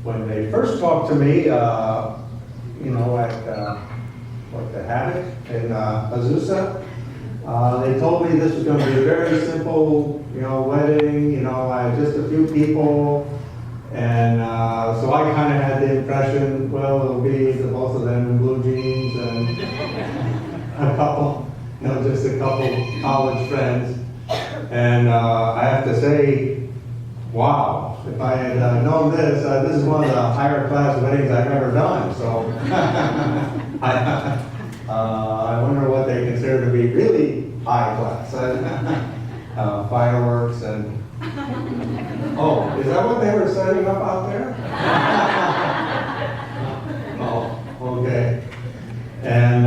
when they first talked to me, you know, at the Haddock in Azusa, they told me this was going to be a very simple, you know, wedding. You know, just a few people. And so I kind of had the impression, well, it'll be the both of them in blue jeans and a couple, you know, just a couple college friends. And I have to say, wow, if I had known this, this is one of the higher class weddings I've ever done. So I wonder what they consider to be really high class. Fireworks and oh, is that what they were setting up out there? Oh, okay. And,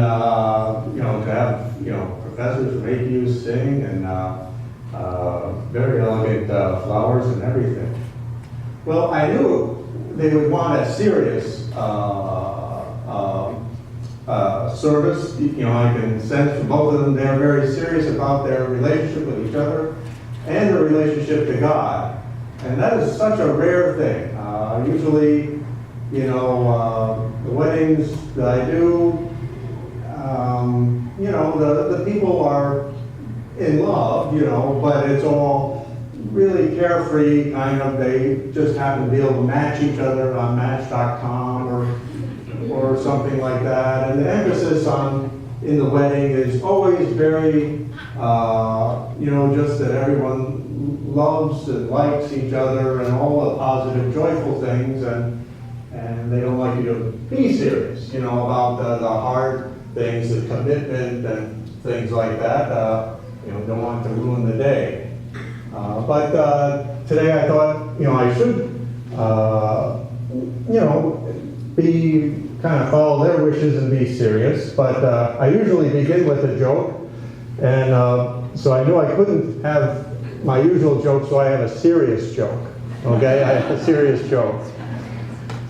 you know, to have, you know, professors from APU sing and very elegant flowers and everything. Well, I knew they would want a serious service. You know, I can sense from both of them they're very serious about their relationship with each other and their relationship to God. And that is such a rare thing. Usually, you know, the weddings that I do, you know, the people are in love, you know, but it's all really carefree, kind of. They just happen to be able to match each other on Match.com or something like that. And the emphasis in the wedding is always very, you know, just that everyone loves and likes each other and all the positive, joyful things, and they don't like you to be serious, you know, about the hard things, the commitment and things like that. You know, don't want to ruin the day. But today I thought, you know, I should, you know, be kind of follow their wishes and be serious. But I usually begin with a joke, and so I knew I couldn't have my usual joke, so I have a serious joke. Okay, I have a serious joke.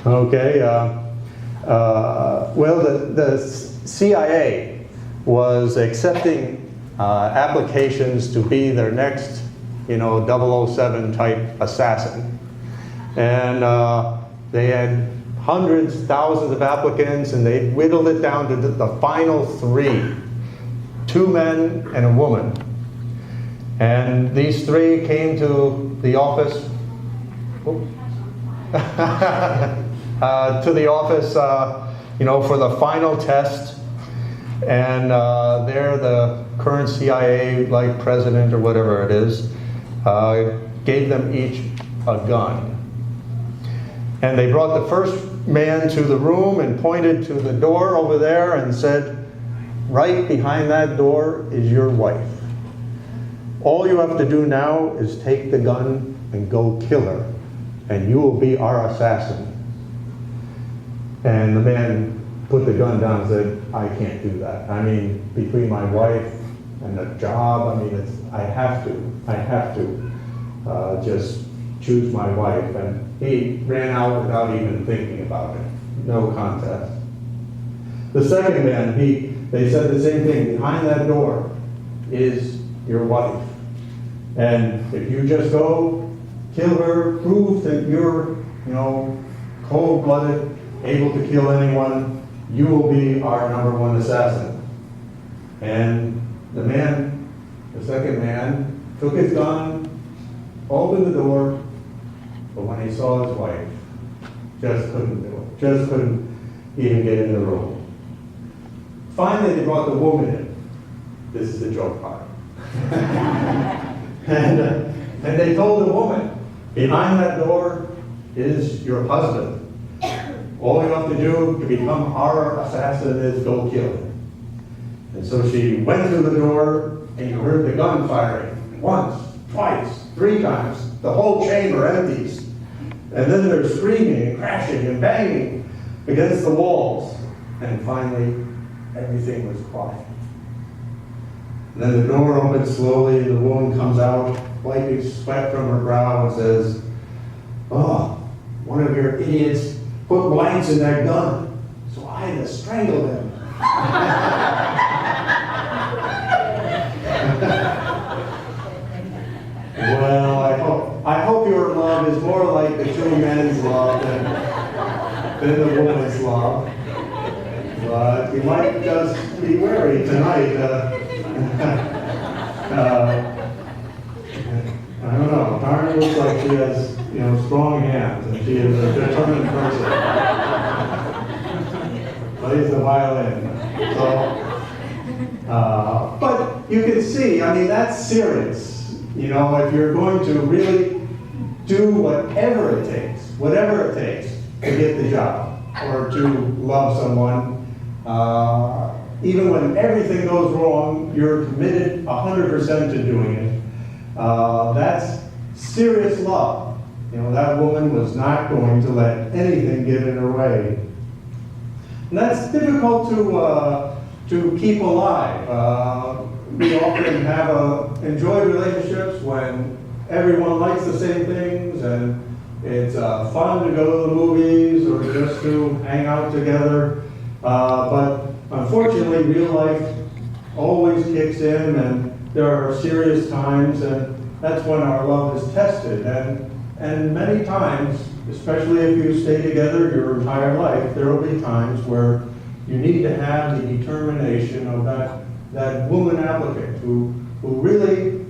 Okay, well, the CIA was accepting applications to be their next, you know, 007 type assassin. And they had hundreds, thousands of applicants, and they whittled it down to the final 3, 2 men and a woman. And these 3 came to the office, you know, for the final test. And there the current CIA, like president or whatever it is, gave them each a gun. And they brought the first man to the room and pointed to the door over there and said, right behind that door is your wife. All you have to do now is take the gun and go kill her, and you will be our assassin. And the man put the gun down and said, I can't do that. I mean, between my wife and the job, I mean, I have to just choose my wife. And he ran out without even thinking about it. No contest. The second man, they said the same thing. Behind that door is your wife. And if you just go kill her, prove that you're, you know, cold-blooded, able to kill anyone, you will be our #1 assassin. And the second man, took his gun, opened the door, but when he saw his wife, just couldn't do it. Just couldn't even get in the room. Finally, they brought the woman in. This is the joke part. And they told the woman, behind that door is your husband. All you have to do to become our assassin is go kill him. And so she went through the door, and you heard the gun firing. Once, twice, 3 times. The whole chamber empties. And then they're screaming and crashing and banging against the walls. And finally, everything was quiet. And then the door opens slowly, and the woman comes out, wiping sweat from her brow, and says, oh, one of your idiots put blanks in that gun, so I had to strangle him. Well, I hope your love love is more like the two men's love than the woman's love. But you might just be wary tonight. I don't know. Tarn looks like she has, strong hands, and she is a determined person. Plays the violin. So, but you can see, that's serious. If you're going to really do whatever it takes to get the job or to love someone, even when everything goes wrong, you're committed 100% to doing it. That's serious love. That woman was not going to let anything get in her way. And that's difficult to keep alive. We often enjoy relationships when everyone likes the same things, and it's fun to go to the movies or just to hang out together. But unfortunately, real life always kicks in, and there are serious times, and that's when our love is tested. And many times, especially if you stay together your entire life, there will be times where you need to have the determination of that woman applicant who really,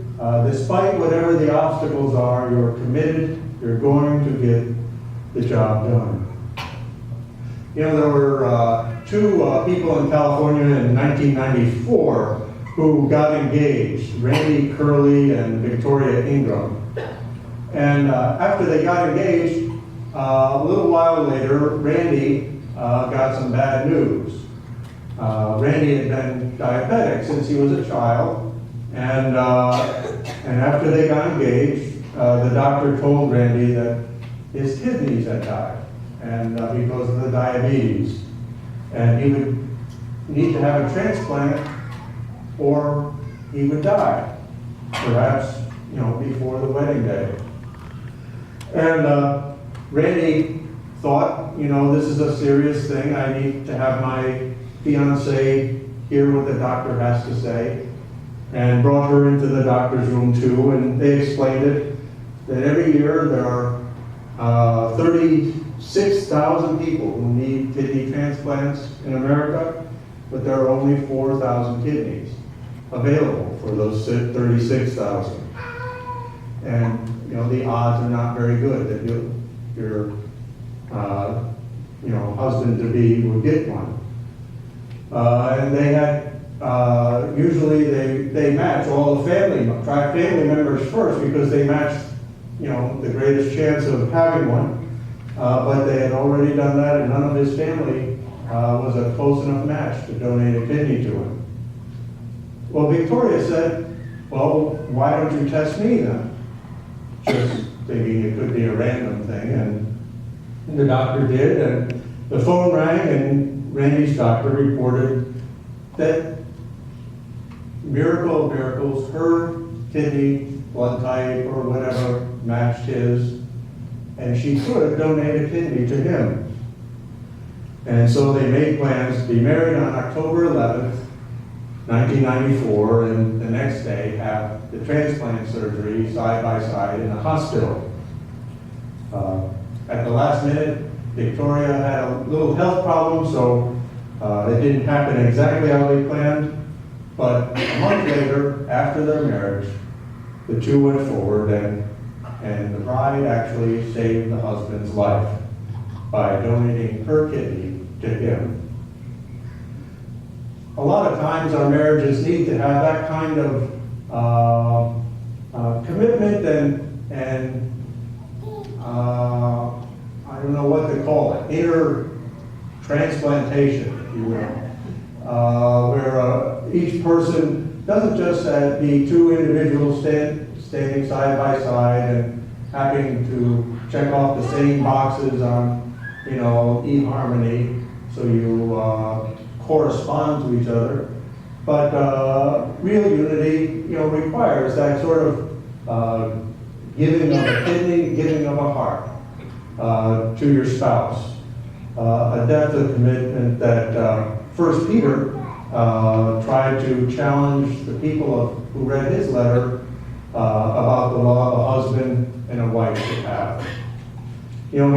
despite whatever the obstacles are, you're committed, you're going to get the job done. There were two people in California in 1994 who got engaged, Randy Curley and Victoria Ingram. And after they got engaged, a little while later, Randy got some bad news. Randy had been diabetic since he was a child, and after they got engaged, the doctor told Randy that his kidneys had died, and because of the diabetes, and he would need to have a transplant, or he would die, perhaps before the wedding day. And Randy thought, this is a serious thing. I need to have my fiancée hear what the doctor has to say, and brought her into the doctor's room too, and they explained it, that every year there are 36,000 people who need kidney transplants in America, but there are only 4,000 kidneys available for those 36,000. And the odds are not very good that your husband-to-be will get one. And they had, usually they match all the family members first, because they matched, the greatest chance of having one. But they had already done that, and none of his family was a close enough match to donate a kidney to him. Well, Victoria said, well, why don't you test me then? Just thinking it could be a random thing, and the doctor did, and the phone rang, and Randy's doctor reported that, miracle of miracles, her kidney, blood type, or whatever matched his, and she could donate a kidney to him. And so they made plans to be married on October 11th, 1994, and the next day have the transplant surgery side by side in the hospital. At the last minute, Victoria had a little health problem, so it didn't happen exactly how they planned. But a month later, after their marriage, the two went forward, and the bride actually saved the husband's life by donating her kidney to him. A lot of times our marriages need to have that kind of commitment and I don't know what to call it, inner transplantation, if you will, where each person doesn't just be two individuals standing side by side and having to check off the same boxes on, eHarmony, so you correspond to each other. But real unity, requires that sort of giving of a kidney, giving of a heart to your spouse. A depth of commitment that 1 Peter tried to challenge the people who read his letter about the law of a husband and a wife should have. You know,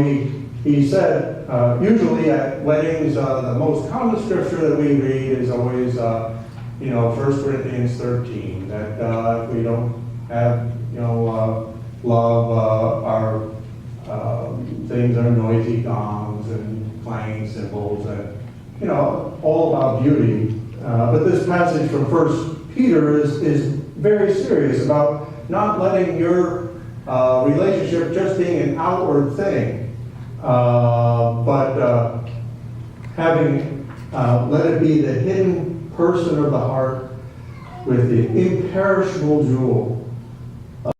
he said, usually at weddings, the most common scripture that we read is always, 1 Corinthians 13, that if we don't have, love, our things are noisy gongs and clanging cymbals, and, all about beauty. But this passage from 1 Peter is very serious about not letting your relationship just being an outward thing, but having, let it be the hidden person of the heart with the imperishable jewel